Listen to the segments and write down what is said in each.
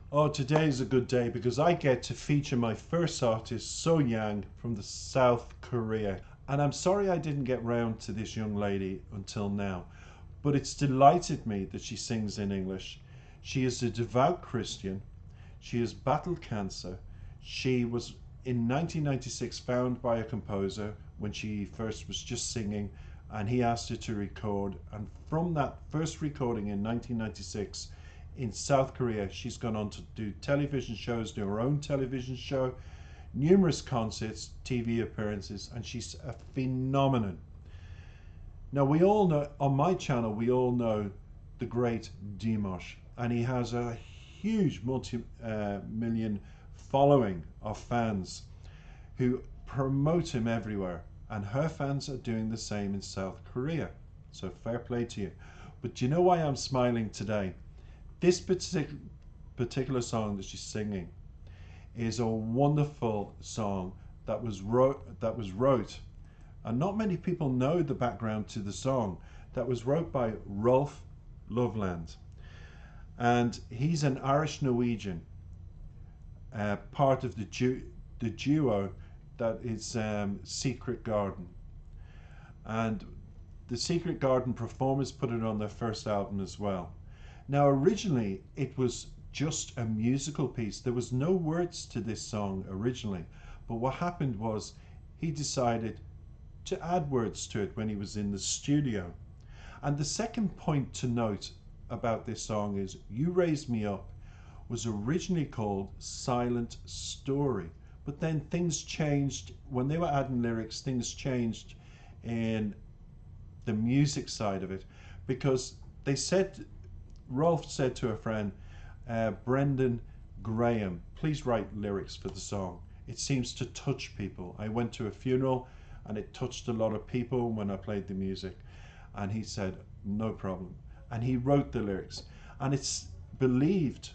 Oh, today is a good day because I get to feature my first artist, So Yang, from the South Korea. And I'm sorry I didn't get round to this young lady until now, but it's delighted me that she sings in English. She is a devout Christian. She has battled cancer. She was in 1996 found by a composer when she first was just singing, and he asked her to record. And from that first recording in 1996 in South Korea, she's gone on to do television shows, do her own television show, numerous concerts, TV appearances, and she's a phenomenon. Now, we all know, on my channel, we all know the great Dimash, and he has a huge multi-million following of fans who promote him everywhere, and her fans are doing the same in South Korea. So fair play to you. But do you know why I'm smiling today? This particular song that she's singing is a wonderful song that was wrote, and not many people know the background to the song, that was wrote by Rolf Loveland. And he's an Irish Norwegian, part of the duo that is Secret Garden. And the Secret Garden performers put it on their first album as well. Now, originally, it was just a musical piece. There was no words to this song originally. But what happened was he decided to add words to it when he was in the studio. And the second point to note about this song is You Raise Me Up was originally called Silent Story. But then things changed. When they were adding lyrics, things changed in the music side of it, because they said, Rolf said to a friend, Brendan Graham, please write lyrics for the song. It seems to touch people. I went to a funeral and it touched a lot of people when I played the music. And he said, no problem. And he wrote the lyrics. And it's believed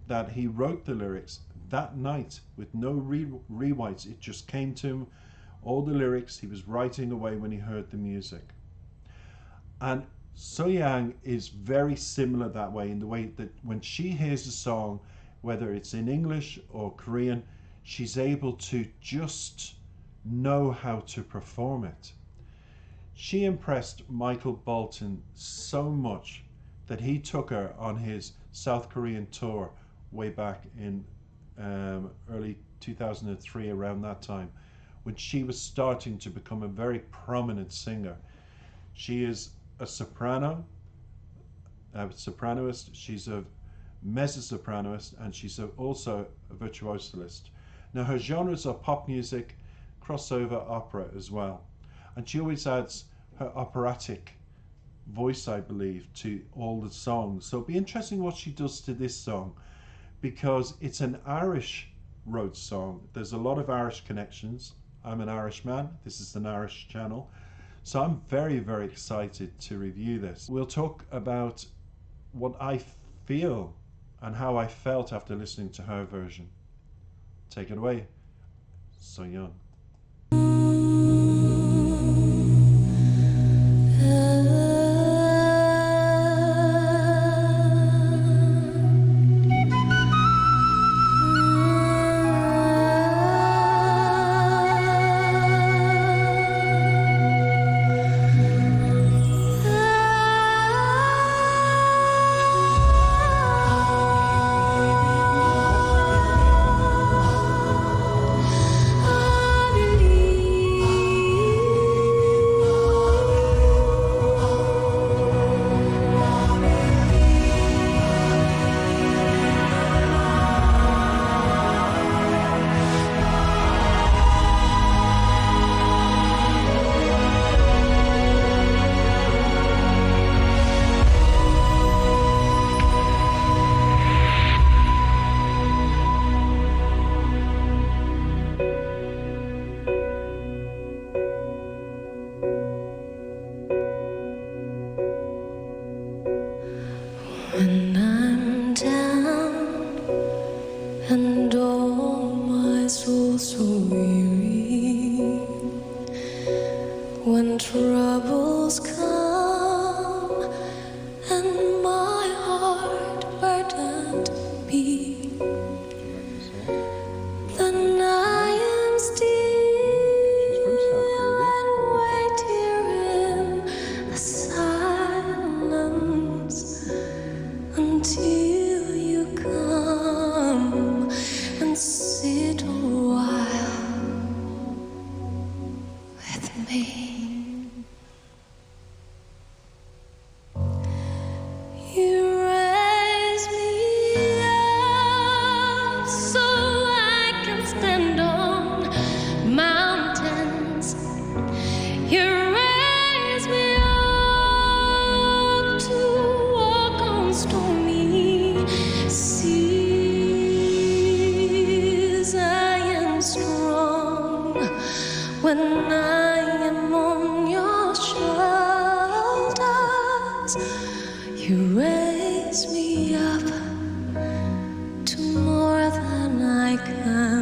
that he wrote the lyrics that night with no rewrites. It just came to him, all the lyrics he was writing away when he heard the music. And So Yang is very similar that way, in the way that when she hears a song, whether it's in English or Korean, she's able to just know how to perform it. She impressed Michael Bolton so much that he took her on his South Korean tour way back in early 2003, around that time, when she was starting to become a very prominent singer. She is a soprano, a sopranoist, she's a mezzo-sopranoist, and she's also a virtuosolist. Now, her genres are pop music, crossover, opera as well. And she always adds her operatic voice, I believe, to all the songs. So it'll be interesting what she does to this song, because it's an Irish wrote song. There's a lot of Irish connections. I'm an Irish man. This is an Irish channel. So I'm very, very excited to review this. We'll talk about what I feel and how I felt after listening to her version. Take it away, So Young. When I'm down and all my soul so weary, when troubles come and my heart burdened be, when I am on your shoulders. You raise me up to more than I can.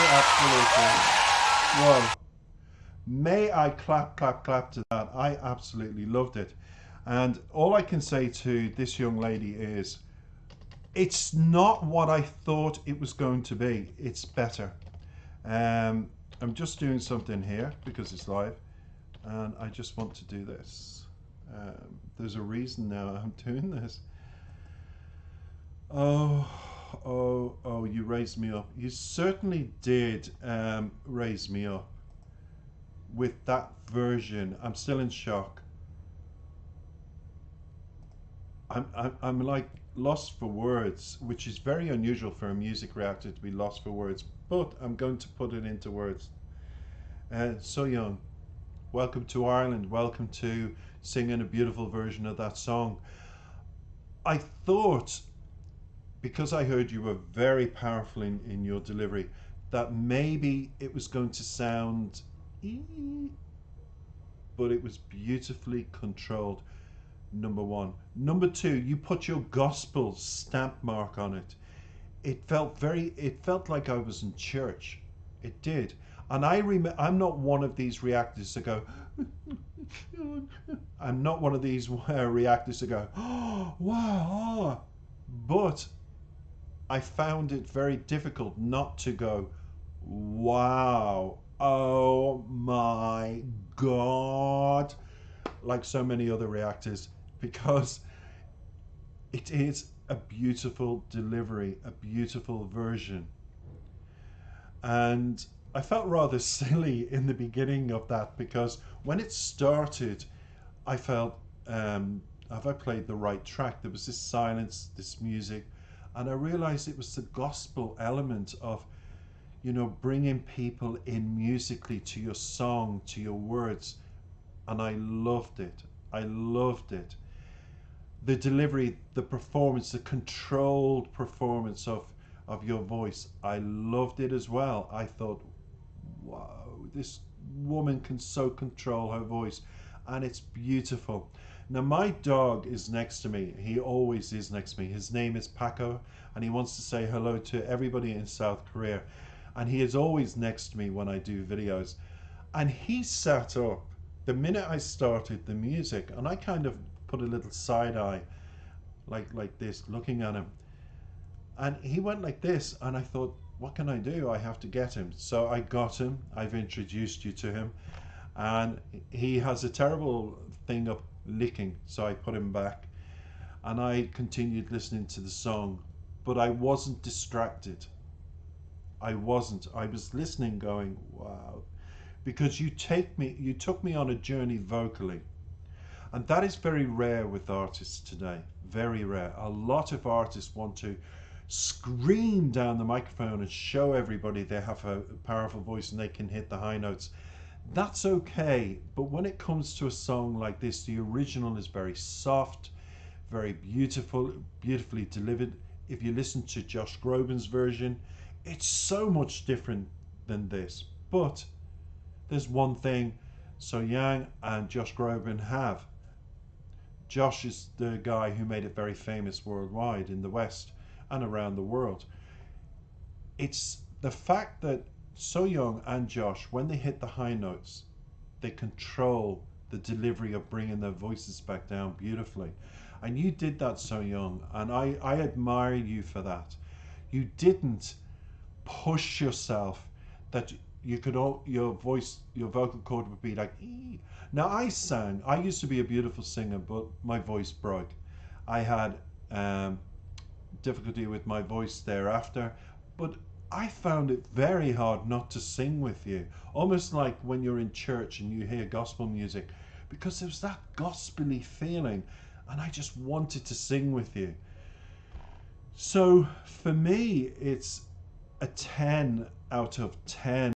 Absolutely. Whoa. May I clap to that. I absolutely loved it. And all I can say to this young lady is, it's not what I thought it was going to be. It's better. I'm just doing something here because it's live. And I just want to do this. There's a reason now I'm doing this. Oh, you raised me up. You certainly did raise me up with that version. I'm still in shock. I'm like lost for words, which is very unusual for a music reactor to be lost for words, but I'm going to put it into words. So young, welcome to Ireland. Welcome to singing a beautiful version of that song. I thought, because I heard you were very powerful in your delivery, that maybe it was going to sound, but it was beautifully controlled. Number one. Number two, you put your gospel stamp mark on it. It felt like I was in church. It did. And I'm not one of these reactors that go, I'm not one of these reactors that go, oh, wow. But I found it very difficult not to go, wow, oh my God, like so many other reactors, because it is a beautiful delivery, a beautiful version. And I felt rather silly in the beginning of that, because when it started, I felt, have I played the right track? There was this silence, this music, and I realized it was the gospel element of, bringing people in musically to your song, to your words. And I loved it. I loved it. The delivery, the performance, the controlled performance of your voice, I loved it as well. I thought, wow, this woman can so control her voice, and it's beautiful. Now, my dog is next to me. He always is next to me. His name is Paco, and he wants to say hello to everybody in South Korea. And he is always next to me when I do videos. And he sat up the minute I started the music, and I kind of put a little side eye, like this, looking at him. And he went like this, and I thought, what can I do? I have to get him. So I got him. I've introduced you to him. And he has a terrible thing of licking, so I put him back. And I continued listening to the song, but I wasn't distracted. I wasn't. I was listening, going, wow. Because you took me on a journey vocally. And that is very rare with artists today. Very rare. A lot of artists want to scream down the microphone and show everybody they have a powerful voice and they can hit the high notes. That's okay, but when it comes to a song like this, the original is very soft, very beautiful, beautifully delivered. If you listen to Josh Groban's version, it's so much different than this. But there's one thing So Yang and Josh Groban have. Josh is the guy who made it very famous worldwide in the West and around the world. It's the fact that So Young and Josh, when they hit the high notes, they control the delivery of bringing their voices back down beautifully. And you did that, So Young, and I admire you for that. You didn't push yourself that you could your vocal cord would be like ee. Now I used to be a beautiful singer, but my voice broke. I had difficulty with my voice thereafter, but I found it very hard not to sing with you, almost like when you're in church and you hear gospel music, because there's that gospely feeling, and I just wanted to sing with you. So for me, it's a 10 out of 10